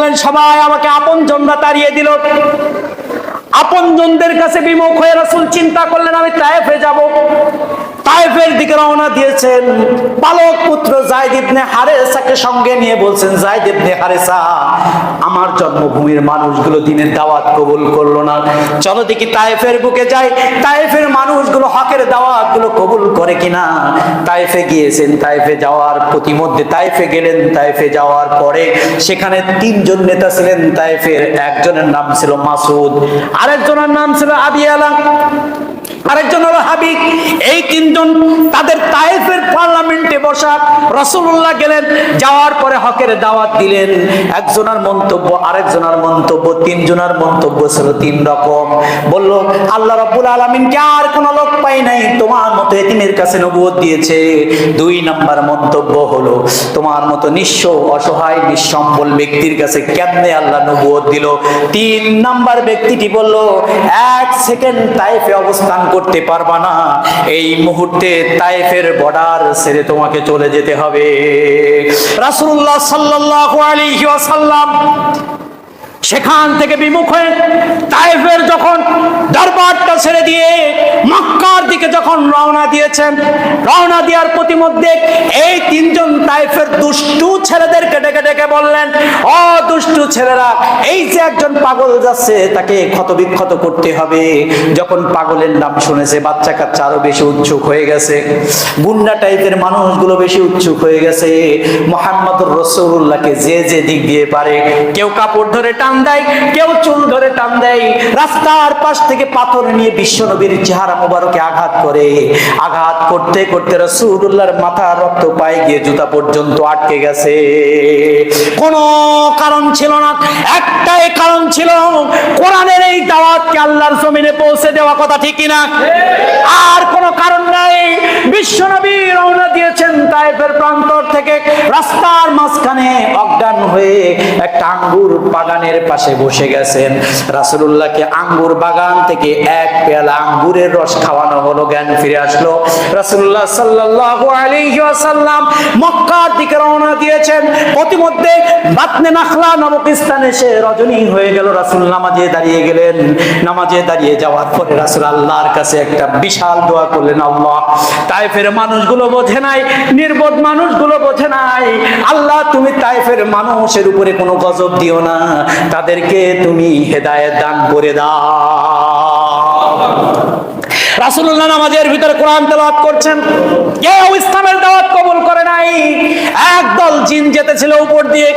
বললেন সবাই আমাকে আপনজনরা তাড়িয়ে দিল। আপনজনদের কাছে বিমুখ হয়ে রাসূল চিন্তা করলেন আমি তায়েফে যাব। তায়েফের দিকে রওনা দিয়েছেন। পালক পুত্র যায়েদ ইবনে হারেসাকে সঙ্গে নিয়ে বলছেন, যায়েদ ইবনে হারেসা, আমার জন্মভূমির মানুষগুলো দ্বীনের দাওয়াত কবুল করলো না, চলো দেখি তায়েফের বুকে যাই, তায়েফের মানুষগুলো হকের দাওয়াতগুলো কবুল করে কিনা। তায়েফে গিয়েছেন। তায়েফে যাওয়ার প্রতিমধ্যে তায়েফে গেলেন। তায়েফে যাওয়ার পরে সেখানে তিনজন নেতা ছিলেন তায়েফের। একজনের নাম ছিল মাসুদ, আরেকজনের নাম ছিল আবিয়ালা, আরেকজন হলো হাবিব। এই তিনজন তাদের তায়েফের পার্লামেন্টে বসা। রাসূলুল্লাহ গেলেন, যাওয়ার পরে হকের দাওয়াত দিলেন। একজনের মন্তব্য, আরেকজনের মন্তব্য, তিনজনের মন্তব্য ছিল তিন রকম। বলল আল্লাহ রাব্বুল আলামিনকে আর কোন লোক পাই নাই তোমার মতো এতিমের কাছে নবুয়ত দিয়েছে। দুই নাম্বার মন্তব্য হলো তোমার মতো নিঃস্ব অসহায় নিঃসম্বল ব্যক্তির কাছে কেমনে আল্লাহ নবুয়ত দিল। তিন নাম্বার ব্যক্তিটি বলল এক সেকেন্ড তায়েফে অবস্থান করতে পারবা না, এই মুহূর্তে তায়েফের বর্ডার ছেড়ে তোমাকে চলে যেতে হবে। রাসূলুল্লাহ সাল্লাল্লাহু আলাইহি ওয়াসাল্লাম সেখান থেকে বিমুখ হয়ে তায়েফের যখন দরবারটা ছেড়ে দিয়ে মক্কার দিকে যখন রওনা দিয়েছেন, রওনা দেওয়ার প্রতিমধ্যে এই তিনজন তায়েফের দুষ্টু ছেলেদেরকে ডেকে ডেকে বললেন, ও দুষ্টু ছেলেরা, এই যে একজন পাগল যাচ্ছে তাকে ক্ষতবিক্ষত করতে হবে। যখন পাগলের নাম শুনেছে বাচ্চা কাচ্চা আরো বেশি উৎসুক হয়ে গেছে, গুন্ডা টাইপের মানুষগুলো বেশি উৎসুক হয়ে গেছে। মুহাম্মদুর রাসূলুল্লাহকে যে যে দিক দিয়ে পারে, কেউ কাপড় ধরে টান দেয়, কেউ চুল ধরে টান দেয়, রাস্তার পাশ থেকে পাথর নিয়ে বিশ্বনবীর চেহারা মোবারকে আঘাত করে। আঘাত করতে করতে রাসূলুল্লাহর মাথার রক্ত পায়ে গিয়ে জুতা পর্যন্ত আটকে গেছে। কোনো কারণ ছিল না, একটাই কারণ ছিল কোরআনের এই দাওয়াতকে আল্লাহর জমিনে পৌঁছে দেওয়া। কথা ঠিক কিনা? আর কোনো কারণ নাই। বিশ্বনবী রওনা দিয়েছেন তায়েফের প্রান্তর থেকে, রাস্তার মাঝখানে অজ্ঞান হয়ে একটা আঙ্গুর বাগানের পাশে বসে গেছেন। রাসূলুল্লাহকে আঙ্গুর বাগান থেকে এক পেয়ালা আঙ্গুরের রস খাওয়ানো হলো, জ্ঞান ফিরে আসলো। রাসূলুল্লাহ সাল্লাল্লাহু আলাইহি ওয়াসাল্লাম মক্কার দিকে রওনা দিয়েছেন। প্রতিমধ্যে বাতনে নাখলা নামক স্থানে এসে রজনী হয়ে গেল। রাসূল নামাজে দাঁড়িয়ে গেলেন। নামাজে দাঁড়িয়ে যাওয়ার পরে রাসূল আল্লাহর কাছে একটা বিশাল দোয়া করলেন, আল্লাহ তায়েফের মানুষগুলো বোঝে নাই, নির্বোধ মানুষগুলো বোঝে নাই, আল্লাহ তুমি তায়েফের মানুষের উপরে কোনো গজব দিও না, তাদেরকে তুমি হেদায়েত দান করে দাও। রাসূলুল্লাহ নামাজের ভিতরে কোরআন তেলাওয়াত করছেন, কেউ ইসলামের দাওয়াত কবুল করে নাই। একদল জিন যেতেছিল উপর দিয়ে,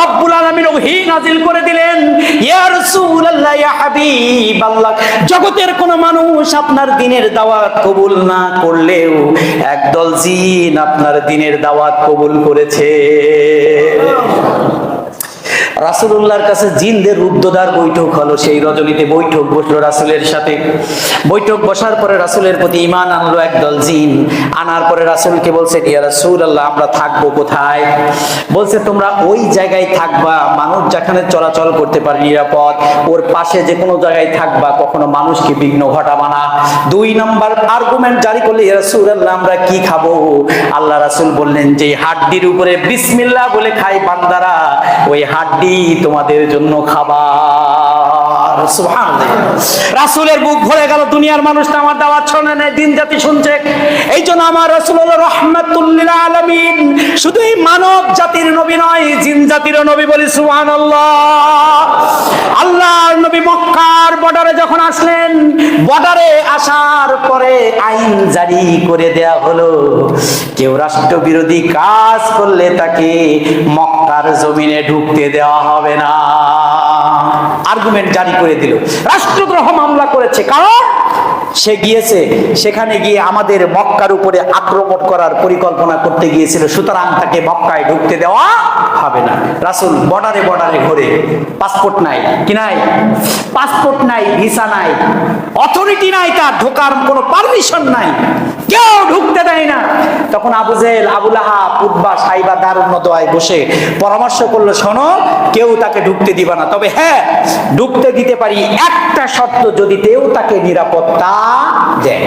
রব্বুল আলামিন ওহী নাজিল করে দিলেন, ইয়া রাসূলুল্লাহ ইয়া হাবিবাল্লাহ, জগতের কোন মানুষ আপনার দ্বীনের দাওয়াত কবুল না করলেও একদল জিন আপনার দ্বীনের দাওয়াত কবুল করেছে। রাসূলুল্লাহর কাছে জিনদের রুদ্ধদ্বার বৈঠক হলো। সেই রজনীতে বৈঠক বসলো রাসূলের সাথে। বৈঠক বসার পরে রাসূলের প্রতি ঈমান আনলো একদল জিন। আনার পরে রাসূলকে বলছে, ইয়া রাসূলুল্লাহ আমরা থাকবো কোথায়? বলছে তোমরা ওই জায়গায় থাকবা, মানুষ যেখানে চলাচল করতে পারে নিরাপদ, ওর পাশে যে কোনো জায়গায় থাকবা, কখনো মানুষকে বিঘ্ন ঘটাবা না। দুই নাম্বার আর্গুমেন্ট জারি করলে, ইয়া রাসূলুল্লাহ আমরা কি খাবো? আল্লাহ রাসূল বললেন, যে হাড্ডির উপরে বিসমিল্লাহ বলে খায় বান্দারা, ওই হাড্ডি তোমাদের জন্য খাবার। সুবহানাল্লাহ। রাসূলের বুক ভরে গেল, দুনিয়ার মানুষ তো আমার দাওয়াত শোনে না, দিন জাতি শুনছে। এই জন্য আমার রাসূল হলো রাহমাতুল লিল আলামিন। শুধু এই মানব জাতির নবী নয়, জিন জাতিরও নবী। বলি সুবহানাল্লাহ। আল্লাহর নবী মক্কার বর্ডারে যখন আসলেন, বর্ডারে আসার পরে আইন জারি করে দেয়া হলো, কেউ রাষ্ট্রবিরোধী কাজ করলে তাকে মক্কার জমিনে ঢুকতে দেওয়া হবে না। আর্গুমেন্ট জারি করে দিল। রাষ্ট্রদ্রোহ মামলা করেছে, কারণ সে গিয়েছে, সেখানে গিয়ে আমাদের মক্কার উপরে আক্রমণ করার পরিকল্পনা করতে গিয়েছিল, সুতরাং তাকে মক্কায় ঢুকতে দেওয়া হবে না। রাসূল বর্ডারে বর্ডারে ঘুরে, পাসপোর্ট নাই, কি নাই? পাসপোর্ট নাই, ভিসা নাই, অথরিটি নাই, তার ঢোকার কোনো পারমিশন নাই, কেউ ঢুকতে দেয় না। তখন আবু জেহেল, আবু লাহাব, উতবা, সাইবা দারুন নদওয়ায় বসে পরামর্শ করলো, শোনো, কেউ তাকে ঢুকতে দিবা না, তবে হ্যাঁ ঢুকতে দিতে পারি একটা শর্ত, যদি কেউ তাকে নিরাপত্তা দেয়।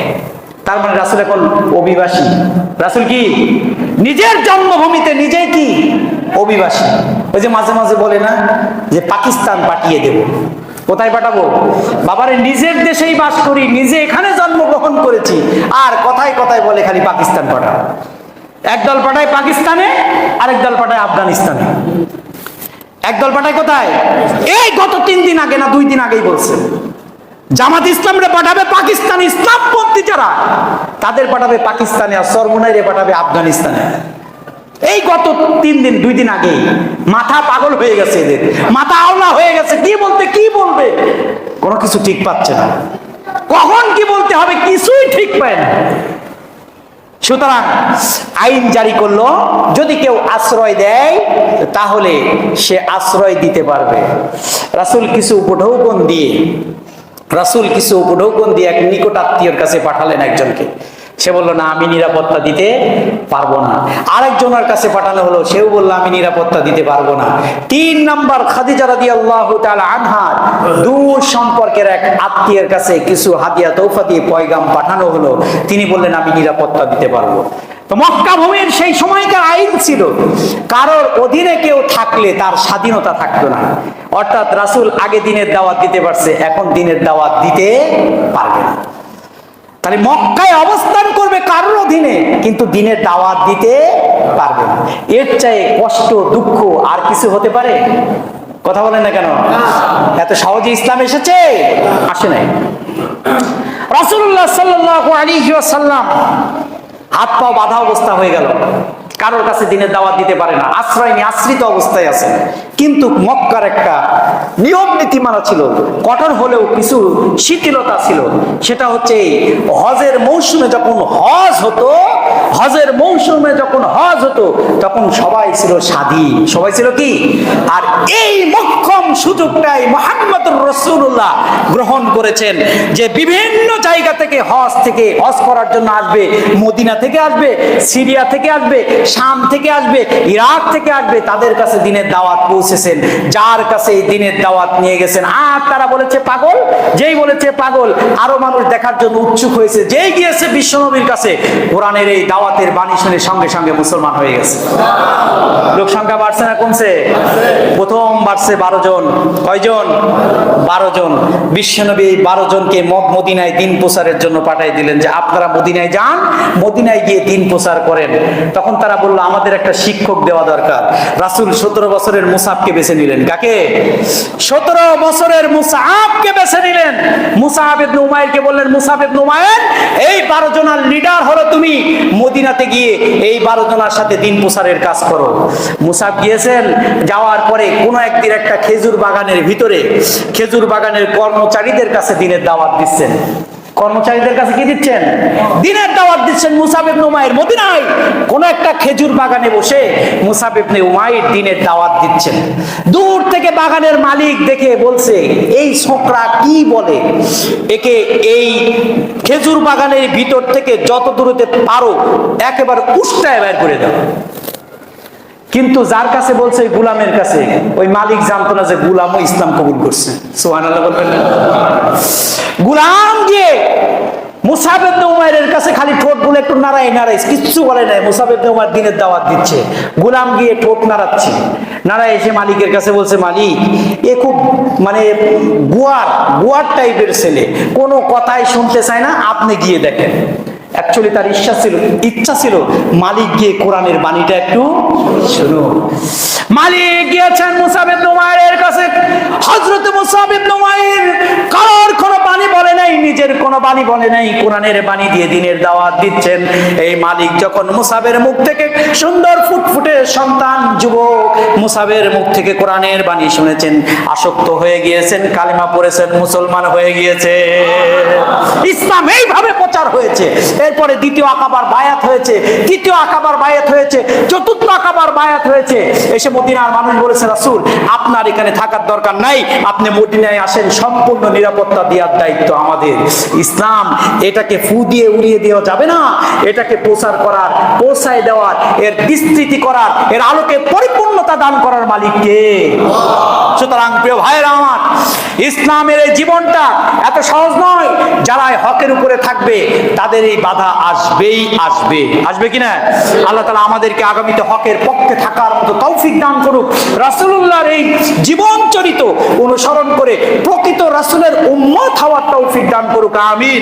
তার মানে রাসূল এখন অভিবাসী। রাসূল কি নিজের জন্মভূমিতে নিজেই কি অভিবাসী। ওই যে মাঝে মাঝে বলে না যে পাকিস্তান পাঠিয়ে দেব, কোথায় পাঠাবো? বাবারে নিজের দেশেই বাস করি, নিজে এখানে জন্মগ্রহণ করেছি, আর কথায় কথায় বলে খালি পাকিস্তান পাঠাও। একদল পাঠায় পাকিস্তানে, আরেক দল পাঠায় আফগানিস্তানে। একদল পাঠায় কোথায়? এই গত 3 দিন আগে না 2 দিন আগেই বলছে জামাত ইসলামরে পাঠাবে পাকিস্তানে, ইসলামপন্থী যারা তাদের পাঠাবে পাকিস্তানে, আর সরমুনাইরে পাঠাবে আফগানিস্তানে। এই গত 3 দিন 2 দিন আগে। মাথা পাগল হয়ে গেছে, এদের মাথা আওলা হয়ে গেছে। কি বলতে কি বলবে কোনো কিছু ঠিক পাচ্ছে না, কখন কি বলতে হবে কিছুই ঠিক পায় না। সুতরাং আইন জারি করলো, যদি কেউ আশ্রয় দেয় তাহলে সে আশ্রয় দিতে পারবে। রাসূল কিছু উপঢৌকন দিয়ে এক নিকট আত্মীয়র কাছে পাঠালেন একজনকে। সে বলল না, আমি নিরাপত্তা দিতে পারবো না। আরেকজনের কাছে পাঠানো হলো, সেও বলল আমি নিরাপত্তা দিতে পারবো না। 3 নাম্বার খাদিজা রাদিয়াল্লাহু তাআলা আনহার দূর সম্পর্কের এক আত্মীয়ের কাছে কিছু হাদিয়া তৌফা দিয়ে পয়গাম পাঠানো হলো। তিনি বললেন আমি নিরাপত্তা দিতে পারবো। তো মক্কা ভূমির সেই সময়কার আইন ছিল, কারোর অধীনে কেউ থাকলে তার স্বাধীনতা থাকতো না। অর্থাৎ রাসূল আগে দিনের দাওয়াত দিতে পারছে, এখন দিনের দাওয়াত দিতে পারবে না। তাহলে মক্কায় অবস্থান করবে কারোর অধীনে, কিন্তু দিনের দাওয়াত দিতে পারবে না। এর চাই কষ্ট দুঃখ আর কিছু হতে পারে? কথা বলেন না কেন? এত সহজে ইসলাম এসেছে? আসে নাই। রাসূলুল্লাহ সাল্লাল্লাহু আলাইহি ওয়াসাল্লাম হাত পা বাঁধা অবস্থা হয়ে গেল, কারোর কাছে দিনের দাওয়াত দিতে পারে না, আশ্রয় নিয়ে আশ্রিত অবস্থায় আছে। কিন্তু মক্কার একটা নিয়ম নীতিমালা ছিল, কঠোর হলেও কিছু শিথিলতা ছিল। সেটা হচ্ছে হজের মৌসুমে যখন হজ হতো তখন সবাই ছিল স্বাধীন, সবাই ছিল কি? আর এই মোক্ষম সুযোগটাই মুহাম্মদুর রাসূলুল্লাহ গ্রহণ করেছেন, যে বিভিন্ন জায়গা থেকে হজ করার জন্য আসবে, মদিনা থেকে আসবে, সিরিয়া থেকে আসবে, শাম থেকে আসবে, ইরাক থেকে আসবে, তাদের কাছে দিনের দাওয়াত পৌঁছেছেন। যার কাছে এই দিনের দাওয়াত নিয়ে গেছেন, আর তারা বলেছে পাগল। যেই বলেছে পাগল, আরো মানুষ দেখার জন্য উৎসুক হয়েছে। যেই গিয়েছে বিশ্বনবীর কাছে, কোরআনের এই দাওয়াতের বাণী শুনে সঙ্গে সঙ্গে মুসলমান হয়ে গেছে। লোক সংখ্যা বাড়ছে না কমছে? প্রথম বাড়ছে 12 জন। কয়জন? 12 জন। বিশ্বনবী এই 12 জনকে মদিনায় দিন প্রচারের জন্য পাঠিয়ে দিলেন, যে আপনারা মদিনায় যান, মদিনায় গিয়ে দিন প্রচার করেন। তখন তারা বলল আমাদের একটা শিক্ষক দেওয়া দরকার। রাসূল 17 বছরের মুসাবকে বেছে নিলেন। কাকে? 17 বছরের মুসাবকে বেছে নিলেন। মুসাব ইবনে উমাইরকে বললেন, মুসাব ইবনে উমাইর, এই 12 জনের লিডার হলো তুমি, মদিনাতে গিয়ে এই 12 জনের সাথে দিন প্রচারের কাজ করো। মুসাব গিয়েছেন, যাওয়ার পরে কোন একদিন একটা খেজুর বাগানের ভিতরে খেজুর বাগানের কর্মচারীদের কাছে দিনের দাওয়াত দিচ্ছেন। কর্মচারীদের কাছে কি দিচ্ছেন? দিনের দাওয়াত দিচ্ছেন। মুসাব ইবনে উমাইর মদিনায় কোন একটা খেজুর বাগানে বসে মুসাব ইবনে উমাইর দিনের দাওয়াত দিচ্ছেন। দূর থেকে বাগানের মালিক দেখে বলছে, এই ছোকরা কি বলে, একে এই খেজুর বাগানের ভিতর থেকে যত দূরতে পারো একেবারে উষ্টায় বের করে দাও। কিন্তু যার কাছে বলছে, গোলামের কাছে, ওই মালিক জানতো না যে গোলামও ইসলাম কবুল করছে। সুবহানাল্লাহ বলবেন না? গোলাম গিয়ে মুসাব ইবনে উমাইরের কাছে খালি ঠোঁট গুলো একটু নাড়াই, কিচ্ছু বলে নাই। মুসাব ইবনে উমাইর দিনের দাওয়াত দিচ্ছে, গোলাম গিয়ে ঠোঁট নাড়াচ্ছে। নাড়াই এসে মালিকের কাছে বলছে, মালিক এ খুব মানে গুয়ার টাইপের ছেলে, কোনো কথাই শুনতে চায় না, আপনি গিয়ে দেখেন। অ্যাকচুয়ালি তার ইচ্ছা ছিল মালিক গিয়ে কোরআনের বাণীটা একটু শুনুন। মালিক গিয়েছেন মুসাব ইবনে উমাইরের কাছে। হযরত মুসাব ইবনে উমাইর কারোর কোনো বাণী বলে নাই, নিজের কোনো বাণী বলে নাই, কোরআনের বাণী দিয়ে দিনের দাওয়াত দিচ্ছেন। এই মালিক যখন মুসাবের মুখ থেকে সুন্দর ফুটফুটে সন্তান যুবক মুসাবের মুখ থেকে কোরআনের বাণী শুনেছেন, আসক্ত হয়ে গিয়েছেন, কালিমা পড়েছেন, মুসলমান হয়ে গিয়েছে। ইসলাম এইভাবে প্রচার হয়েছে। এরপরে দ্বিতীয় আকাবার বায়াত হয়েছে, তৃতীয় আকাবার বায়াত হয়েছে, চতুর্থ আকাবার বায়াত হয়েছে। এসে মদিনার মানুষ বলেছে, রাসূল আপনার এখানে থাকার দরকার নাই, আপনি মদিনায় আসেন, সম্পূর্ণ নিরাপত্তা দেওয়ার দায়িত্ব আমাদের। ইসলাম এটাকে ফু দিয়ে উড়িয়ে দেওয়া যাবে না, এটাকে প্রচার করার, পৌঁছায় দেওয়ার, এর বিস্তৃতি করার, এর আলোকে পরিপূর্ণতা দান করার মালিক কে? সুতরাং প্রিয় ভাইয়েরা আমার, ইসলামের এই জীবনটা এত সহজ নয়। যারা হকের উপরে থাকবে তাদের এই বাধা আসবেই আসবে, আসবে কিনা? আল্লাহ তাআলা আমাদেরকে আগামীতে হকের পক্ষে থাকার মতো তৌফিক দান করুক। রাসূলুল্লাহর এই জীবন চরিত অনুসরণ করে প্রকৃত রাসূলের উম্মত হওয়ার তৌফিক দান করুক, আমিন।